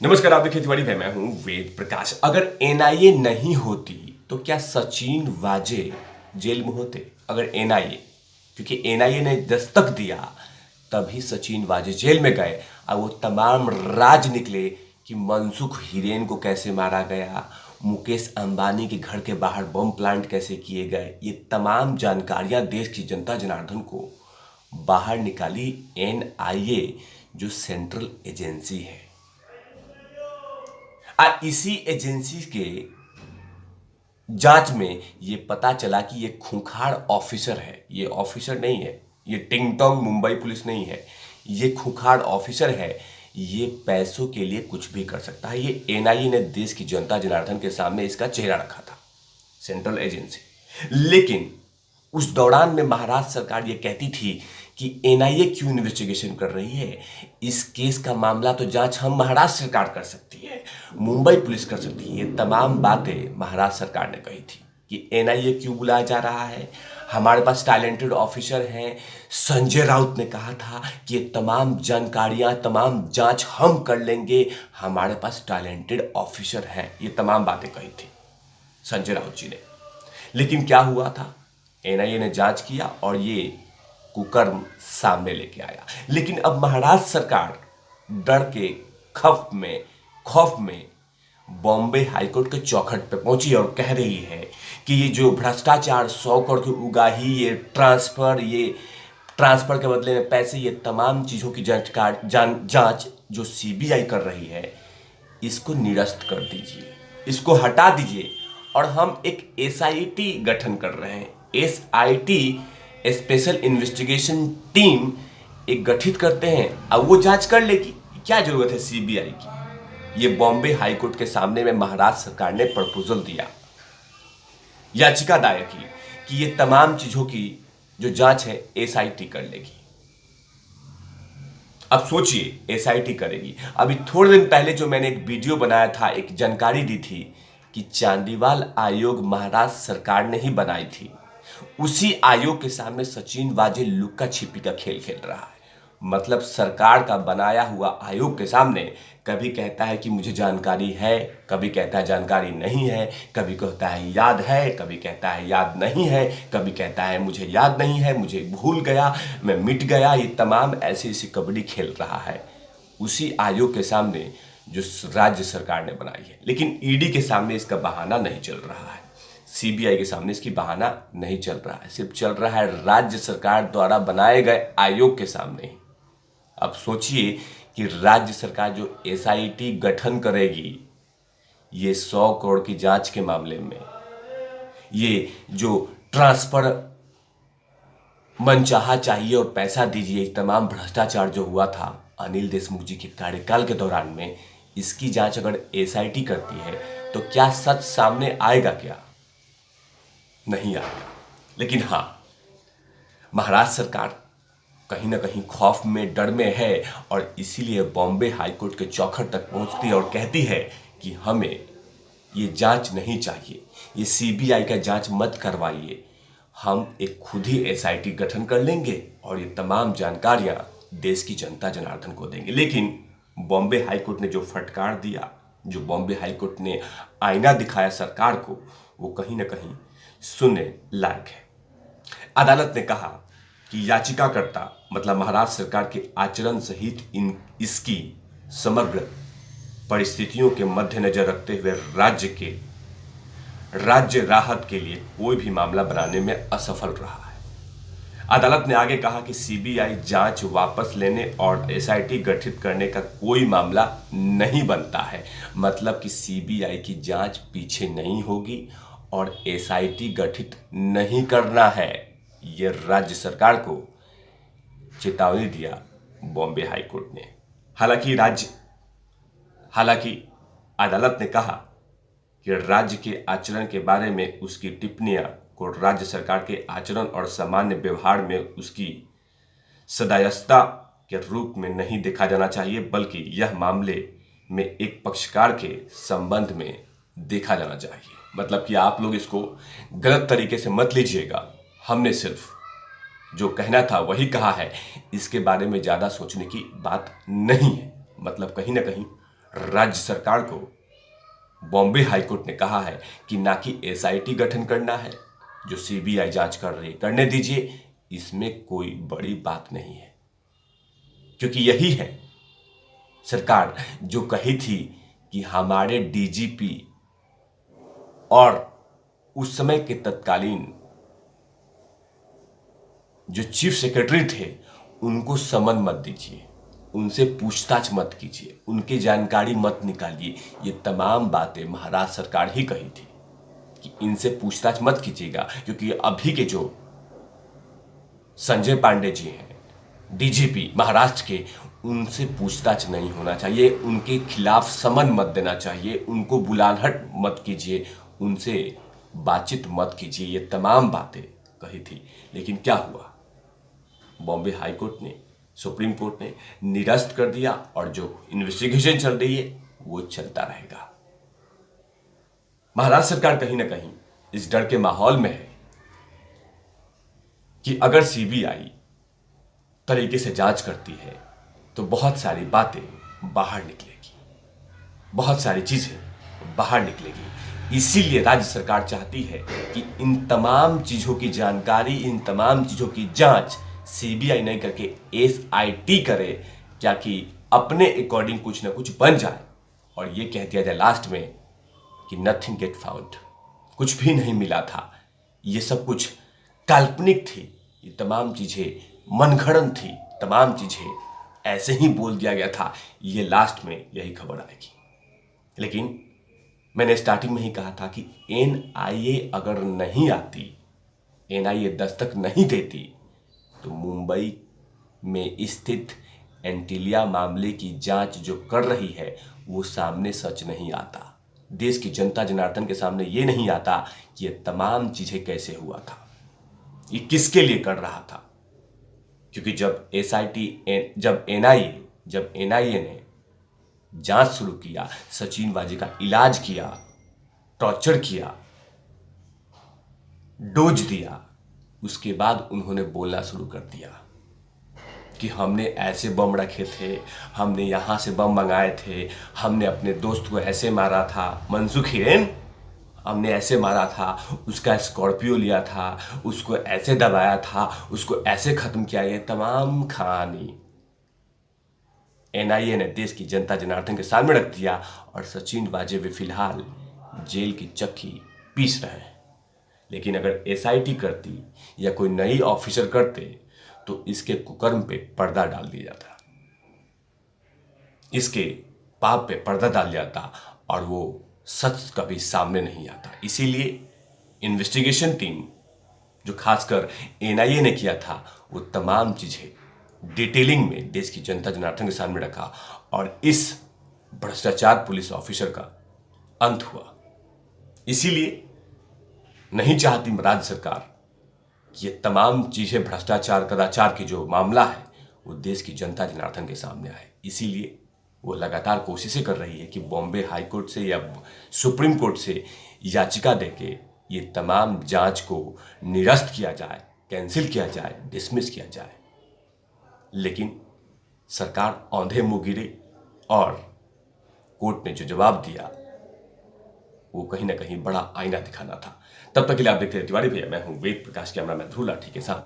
नमस्कार, आप देखिए तिवारी भाई, मैं हूं वेद प्रकाश। अगर एनआईए नहीं होती तो क्या सचिन वाजे जेल में होते? अगर एनआईए, क्योंकि एनआईए ने दस्तक दिया तभी सचिन वाजे जेल में गए और वो तमाम राज निकले कि मनसुख हिरेन को कैसे मारा गया, मुकेश अंबानी के घर के बाहर बम प्लांट कैसे किए गए। ये तमाम जानकारियां देश की जनता जनार्दन को बाहर निकाली एनआईए, जो सेंट्रल एजेंसी है। इसी एजेंसी के जांच में ये पता चला कि ये खूंखार ऑफिसर है। ये ऑफिसर नहीं है, ये टिंग टोंग मुंबई पुलिस नहीं है, ये खूंखार ऑफिसर है। ये पैसों के लिए कुछ भी कर सकता है। ये एनआईए ने देश की जनता जनार्दन के सामने इसका चेहरा रखा था, सेंट्रल एजेंसी। लेकिन उस दौरान में महाराष्ट्र सरकार ये कहती थी कि एनआईए क्यों इन्वेस्टिगेशन कर रही है, इस केस का मामला तो जांच हम महाराष्ट्र सरकार कर सकती है, मुंबई पुलिस कर सकती है। ये तमाम बातें महाराष्ट्र सरकार ने कही थी कि एनआईए क्यों बुलाया जा रहा है, हमारे पास टैलेंटेड ऑफिसर हैं। संजय राउत ने कहा था कि ये तमाम जानकारियां, तमाम जांच हम कर लेंगे, हमारे पास टैलेंटेड ऑफिसर हैं। ये तमाम बातें कही थी संजय राउत जी ने। लेकिन क्या हुआ था, एनआईए ने जांच किया और ये कुकर्म सामने लेके आया। लेकिन अब महाराष्ट्र सरकार डर के खौफ में बॉम्बे हाईकोर्ट के चौखट पे पहुंची और कह रही है कि ये जो भ्रष्टाचार, 100 करोड़ की उगाही, ये ट्रांसफर के बदले में पैसे, ये तमाम चीजों की जांच जो सीबीआई कर रही है, इसको निरस्त कर दीजिए, इसको हटा दीजिए और हम एक एसआईटी गठन कर रहे हैं। एसआईटी, स्पेशल इन्वेस्टिगेशन टीम एक गठित करते हैं। अब वो जांच कर लेगी, क्या जरूरत है सीबीआई की। ये बॉम्बे हाईकोर्ट के सामने में महाराष्ट्र सरकार ने प्रपोजल दिया, याचिका दायर की कि ये तमाम चीजों की जो जांच है एसआईटी कर लेगी। अब सोचिए, एसआईटी करेगी। अभी थोड़े दिन पहले जो मैंने एक वीडियो बनाया था, एक जानकारी दी थी कि चांदीवाल आयोग महाराष्ट्र सरकार ने ही बनाई थी। उसी आयोग के सामने सचिन वाजे लुक्का छिपी का खेल खेल रहा है। मतलब सरकार का बनाया हुआ आयोग के सामने कभी कहता है कि मुझे जानकारी है, कभी कहता है जानकारी नहीं है, कभी कहता है, कभी कहता है याद नहीं है, कभी कहता है मुझे याद नहीं है, मुझे भूल गया, मैं मिट गया। ये तमाम ऐसी ऐसी कबड्डी खेल रहा है उसी आयोग के सामने जो राज्य सरकार ने बनाई है। लेकिन ईडी के सामने इसका बहाना नहीं चल रहा है, सीबीआई के सामने इसकी बहाना नहीं चल रहा है, सिर्फ चल रहा है राज्य सरकार द्वारा बनाए गए आयोग के सामने ही। अब सोचिए कि राज्य सरकार जो एसआईटी गठन करेगी, ये 100 करोड़ की जांच के मामले में, ये जो ट्रांसफर मनचाहा चाहिए और पैसा दीजिए, तमाम भ्रष्टाचार जो हुआ था अनिल देशमुख जी के कार्यकाल के दौरान में, इसकी जांच अगर एसआईटी करती है तो क्या सच सामने आएगा? क्या नहीं आएगा। लेकिन हां, महाराष्ट्र सरकार कहीं ना कहीं खौफ में, डर में है और इसीलिए बॉम्बे हाईकोर्ट के चौखट तक पहुंचती है और कहती है कि हमें ये जांच नहीं चाहिए, ये सीबीआई का जांच मत करवाइए, हम एक खुद ही एसआईटी गठन कर लेंगे और ये तमाम जानकारियां देश की जनता जनार्दन को देंगे। लेकिन बॉम्बे हाईकोर्ट ने जो फटकार दिया, जो बॉम्बे हाईकोर्ट ने आईना दिखाया सरकार को, वो कहीं ना कहीं सुनने लायक है। अदालत ने कहा कि याचिकाकर्ता मतलब महाराष्ट्र सरकार के आचरण सहित इसकी समग्र परिस्थितियों के मद्देनजर रखते हुए राज्य राहत के लिए कोई भी मामला बनाने में असफल रहा है। अदालत ने आगे कहा कि सीबीआई जांच वापस लेने और एसआईटी गठित करने का कोई मामला नहीं बनता है। मतलब कि सीबीआई की जांच पीछे नहीं होगी और एसआईटी गठित नहीं करना है। यह राज्य सरकार को चेतावनी दिया बॉम्बे हाईकोर्ट ने। हालांकि अदालत ने कहा कि राज्य के आचरण के बारे में उसकी टिप्पणियां को राज्य सरकार के आचरण और सामान्य व्यवहार में उसकी सदस्यता के रूप में नहीं देखा जाना चाहिए, बल्कि यह मामले में एक पक्षकार के संबंध में देखा जाना चाहिए। मतलब कि आप लोग इसको गलत तरीके से मत लीजिएगा, हमने सिर्फ जो कहना था वही कहा है, इसके बारे में ज़्यादा सोचने की बात नहीं है। मतलब कहीं ना कहीं राज्य सरकार को बॉम्बे हाईकोर्ट ने कहा है कि ना कि एसआईटी गठन करना है, जो सीबीआई जांच कर रही है करने दीजिए, इसमें कोई बड़ी बात नहीं है, क्योंकि यही है सरकार जो कही थी कि हमारे डीजीपी और उस समय के तत्कालीन जो चीफ सेक्रेटरी थे उनको समन मत दीजिए, उनसे पूछताछ मत कीजिए, उनकी जानकारी मत निकालिए। ये तमाम बातें महाराष्ट्र सरकार ही कही थी कि इनसे पूछताछ मत कीजिएगा, क्योंकि अभी के जो संजय पांडे जी हैं डीजीपी महाराष्ट्र के, उनसे पूछताछ नहीं होना चाहिए, उनके खिलाफ समन मत देना चाहिए, उनको बुलाहट मत कीजिए, उनसे बातचीत मत कीजिए। ये तमाम बातें कही थी, लेकिन क्या हुआ, बॉम्बे हाई कोर्ट ने, सुप्रीम कोर्ट ने निरस्त कर दिया और जो इन्वेस्टिगेशन चल रही है वो चलता रहेगा। महाराष्ट्र सरकार कहीं ना कहीं इस डर के माहौल में है कि अगर सीबीआई तरीके से जांच करती है तो बहुत सारी बातें बाहर निकलेगी, बहुत सारी चीजें बाहर निकलेगी। इसीलिए राज्य सरकार चाहती है कि इन तमाम चीजों की जानकारी, इन तमाम चीजों की जांच सीबीआई नहीं करके एसआईटी करे, क्या कि अपने अकॉर्डिंग कुछ ना कुछ बन जाए और ये कह दिया जाए लास्ट में कि नथिंग गेट फाउंड, कुछ भी नहीं मिला था, ये सब कुछ काल्पनिक थी, ये तमाम चीजें मनगढ़ंत थी, तमाम चीजें ऐसे ही बोल दिया गया था, ये लास्ट में यही खबर आएगी। लेकिन मैंने स्टार्टिंग में ही कहा था कि एनआईए अगर नहीं आती, एनआईए दस्तक नहीं देती, तो मुंबई में स्थित एंटीलिया मामले की जांच जो कर रही है वो सामने सच नहीं आता, देश की जनता जनार्दन के सामने ये नहीं आता कि ये तमाम चीजें कैसे हुआ था, ये किसके लिए कर रहा था। क्योंकि जब एनआईए ने जांच शुरू किया, सचिन वाजे का इलाज किया, टॉर्चर किया, डोज दिया, उसके बाद उन्होंने बोलना शुरू कर दिया कि हमने ऐसे बम रखे थे, हमने यहाँ से बम मंगाए थे, हमने अपने दोस्त को ऐसे मारा था, मनसुख हिरेन, हमने ऐसे मारा था, उसका स्कॉर्पियो लिया था, उसको ऐसे दबाया था, उसको ऐसे खत्म किया। ये तमाम कहानी एनआईए ने देश की जनता जनार्दन के सामने रख दिया और सचिन वाजे वे फिलहाल जेल की चक्की पीस रहे हैं। लेकिन अगर एसआईटी करती या कोई नई ऑफिसर करते तो इसके कुकर्म पे पर्दा डाल दिया जाता, इसके पाप पे पर्दा डाल जाता और वो सच कभी सामने नहीं आता। इसीलिए इन्वेस्टिगेशन टीम जो खासकर एनआईए ने किया था वो तमाम चीजें डिटेलिंग में देश की जनता जनार्दन के सामने रखा और इस भ्रष्टाचार पुलिस ऑफिसर का अंत हुआ। इसीलिए नहीं चाहती राज्य सरकार कि ये तमाम चीजें भ्रष्टाचार कदाचार की जो मामला है वो देश की जनता जनार्दन के सामने आए। इसीलिए वो लगातार कोशिशें कर रही है कि बॉम्बे हाई कोर्ट से या सुप्रीम कोर्ट से याचिका देके ये तमाम जांच को निरस्त किया जाए, कैंसिल किया जाए, डिसमिस किया जाए। लेकिन सरकार औंधे मुंह गिरी और कोर्ट ने जो जवाब दिया वो कहीं ना कहीं बड़ा आईना दिखाना था। तब तक के लिए आप देखते रहिए तिवारी भैया, मैं हूं वेद प्रकाश, कैमरा मैन ध्रुव लाठी के साथ।